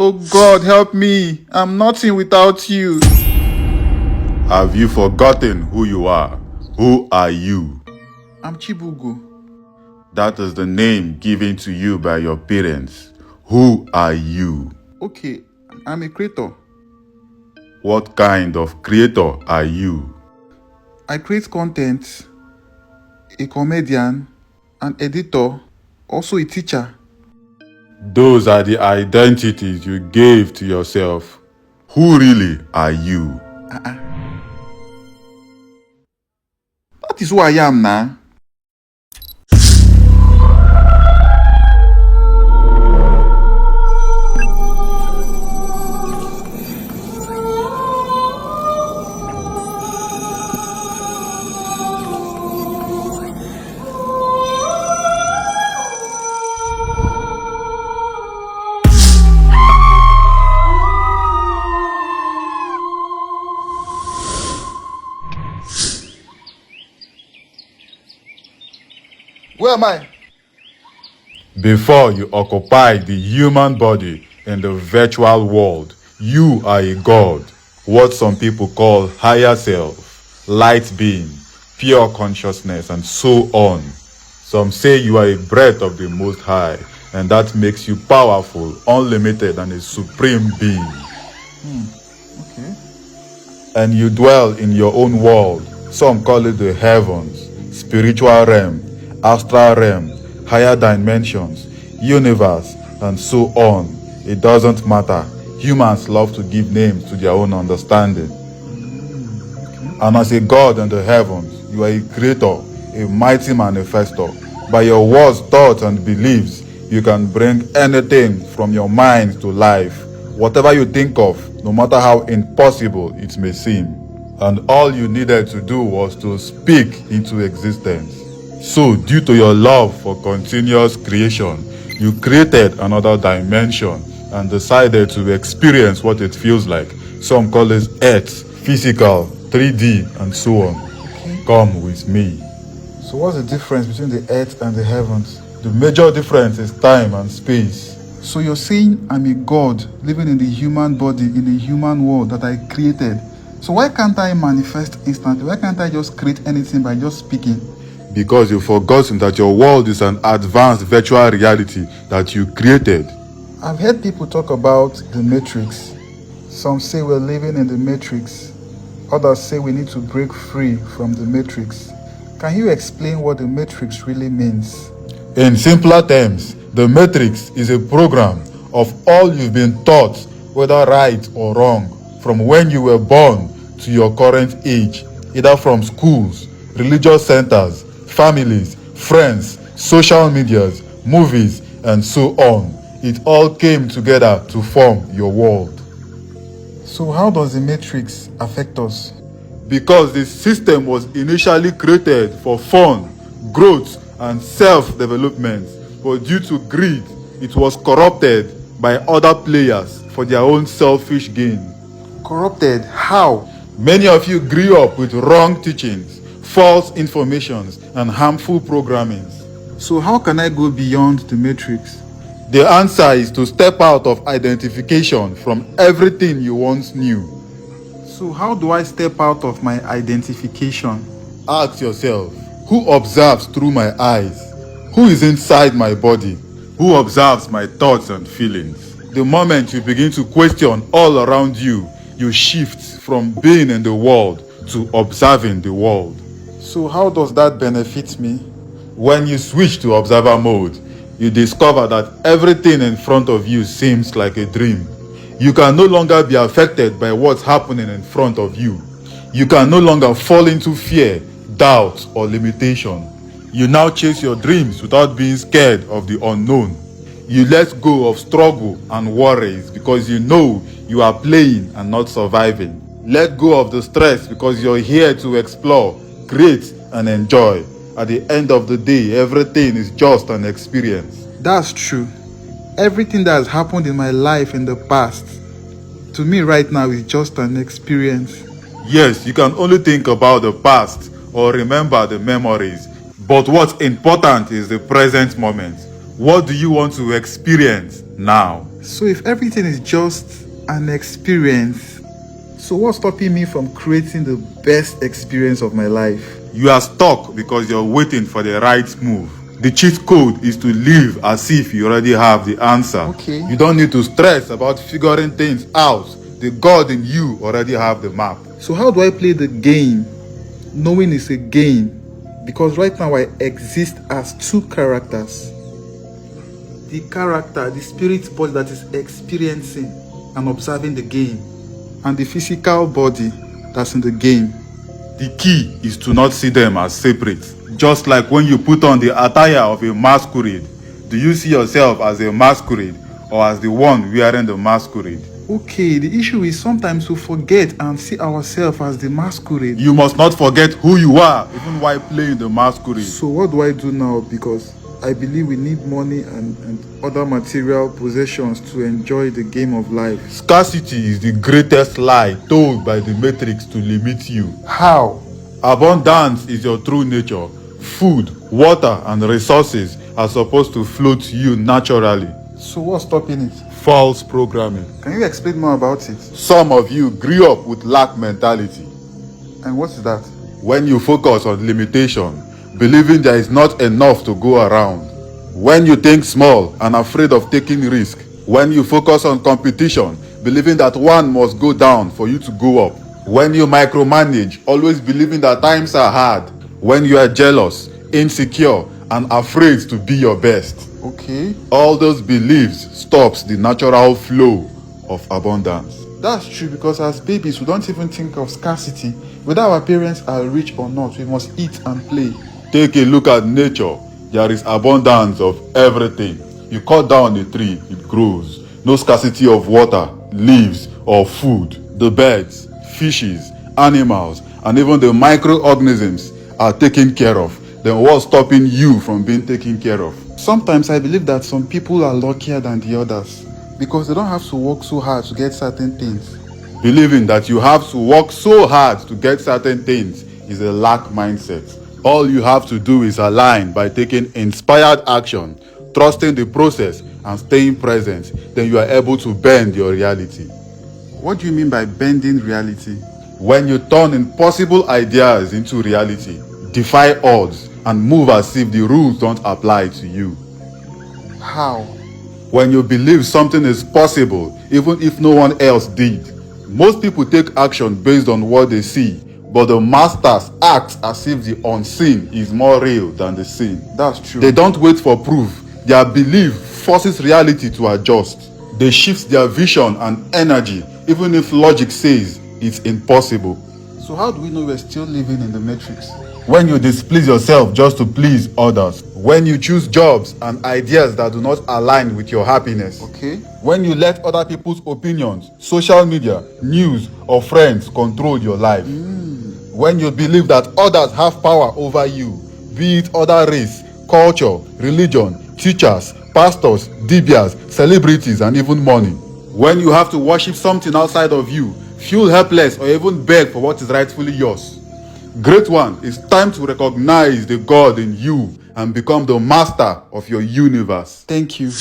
Oh God, help me. I'm nothing without you. Have you forgotten who you are? Who are you? I'm Chibugo. That is the name given to you by your parents. Who are you? Okay, I'm a creator. What kind of creator are you? I create content, a comedian, an editor, also a teacher. Those are the identities you gave to yourself. Who really are you? That is who I am now. Where am I? Before you occupy the human body in the virtual world, you are a god. What some people call higher self, light being, pure consciousness, and so on. Some say you are a breath of the Most High, and that makes you powerful, unlimited, and a supreme being. Okay. And you dwell in your own world. Some call it the heavens, spiritual realm, astral realm, higher dimensions, universe, and so on. It doesn't matter. Humans love to give names to their own understanding. And as a god in the heavens, you are a creator, a mighty manifestor. By your words, thoughts, and beliefs, you can bring anything from your mind to life. Whatever you think of, no matter how impossible it may seem. And all you needed to do was to speak into existence. So, due to your love for continuous creation, you created another dimension and decided to experience what it feels like. Some call it Earth, physical, 3D, and so on. Okay. Come with me. So what's the difference between the earth and the heavens? The major difference is time and space. So you're saying I'm a god living in the human body, in the human world that I created. So why can't I manifest instantly? Why can't I just create anything by just speaking? Because you've forgotten that your world is an advanced virtual reality that you created. I've heard people talk about the matrix. Some say we're living in the matrix. Others say we need to break free from the matrix. Can you explain what the matrix really means? In simpler terms, the matrix is a program of all you've been taught, whether right or wrong, from when you were born to your current age, either from schools, religious centers, families, friends, social medias, movies, and so on. It all came together to form your world. So how does the matrix affect us? Because the system was initially created for fun, growth, and self-development, but due to greed, it was corrupted by other players for their own selfish gain. Corrupted? How? Many of you grew up with wrong teachings, false informations, and harmful programmings. So how can I go beyond the matrix? The answer is to step out of identification from everything you once knew. So how do I step out of my identification? Ask yourself, who observes through my eyes? Who is inside my body? Who observes my thoughts and feelings? The moment you begin to question all around you, you shift from being in the world to observing the world. So how does that benefit me? When you switch to observer mode, you discover that everything in front of you seems like a dream. You can no longer be affected by what's happening in front of you. You can no longer fall into fear, doubt, or limitation. You now chase your dreams without being scared of the unknown. You let go of struggle and worries because you know you are playing and not surviving. Let go of the stress because you're here to explore, create, and enjoy. At the end of the day, everything is just an experience. That's true. Everything that has happened in my life in the past, to me right now, is just an experience. Yes, you can only think about the past or remember the memories. But what's important is the present moment. What do you want to experience now? So if everything is just an experience, so what's stopping me from creating the best experience of my life? You are stuck because you're waiting for the right move. The cheat code is to live as if you already have the answer. Okay. You don't need to stress about figuring things out. The God in you already have the map. So how do I play the game knowing it's a game? Because right now I exist as two characters. The character, the spirit body that is experiencing and observing the game, and the physical body that's in the game. The key is to not see them as separate. Just like when you put on the attire of a masquerade, do you see yourself as a masquerade or as the one wearing the masquerade? Okay, the issue is sometimes we forget and see ourselves as the masquerade. You must not forget who you are, even while playing the masquerade. So what do I do now? Because I believe we need money and other material possessions to enjoy the game of life. Scarcity is the greatest lie told by the matrix to limit you. How? Abundance is your true nature. Food, water, and resources are supposed to flow to you naturally. So what's stopping it? False programming. Can you explain more about it? Some of you grew up with lack mentality. And what is that? When you focus on limitation, believing there is not enough to go around. When you think small and afraid of taking risk. When you focus on competition, believing that one must go down for you to go up. When you micromanage, always believing that times are hard. When you are jealous, insecure, and afraid to be your best. Okay. All those beliefs stops the natural flow of abundance. That's true, because as babies we don't even think of scarcity. Whether our parents are rich or not, we must eat and play. Take a look at nature. There is abundance of everything. You cut down a tree, it grows. No scarcity of water, leaves, or food. The birds, fishes, animals, and even the microorganisms are taken care of. Then what's stopping you from being taken care of? Sometimes I believe that some people are luckier than the others because they don't have to work so hard to get certain things. Believing that you have to work so hard to get certain things is a lack mindset. All you have to do is align by taking inspired action, trusting the process, and staying present. Then you are able to bend your reality. What do you mean by bending reality? When you turn impossible ideas into reality, defy odds, and move as if the rules don't apply to you. How? When you believe something is possible, even if no one else did. Most people take action based on what they see, but the masters act as if the unseen is more real than the seen. That's true. They don't wait for proof. Their belief forces reality to adjust. They shift their vision and energy, even if logic says it's impossible. So how do we know we're still living in the matrix? When you displease yourself just to please others. When you choose jobs and ideas that do not align with your happiness. Okay. When you let other people's opinions, social media, news, or friends control your life. When you believe that others have power over you, be it other race, culture, religion, teachers, pastors, dibias, celebrities, and even money. When you have to worship something outside of you, feel helpless, or even beg for what is rightfully yours. Great one, it's time to recognize the God in you and become the master of your universe. Thank you.